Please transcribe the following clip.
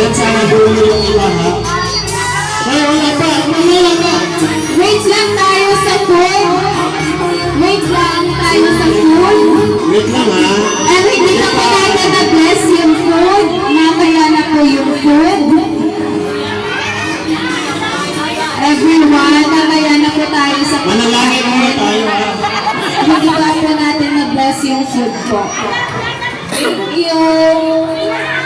Yan sana dulo yung iba ha. Ay, wala pa. Wala pa. Wait lang tayo sa pool. Wait lang tayo sa pool. Wait lang ha. And hindi na po natin na-bless yung food. Mamaya na po yung food. Everyone, mamaya na po tayo sa pool. Manalangin muna tayo ha. Hindi pa po natin na-bless yung food po. Yung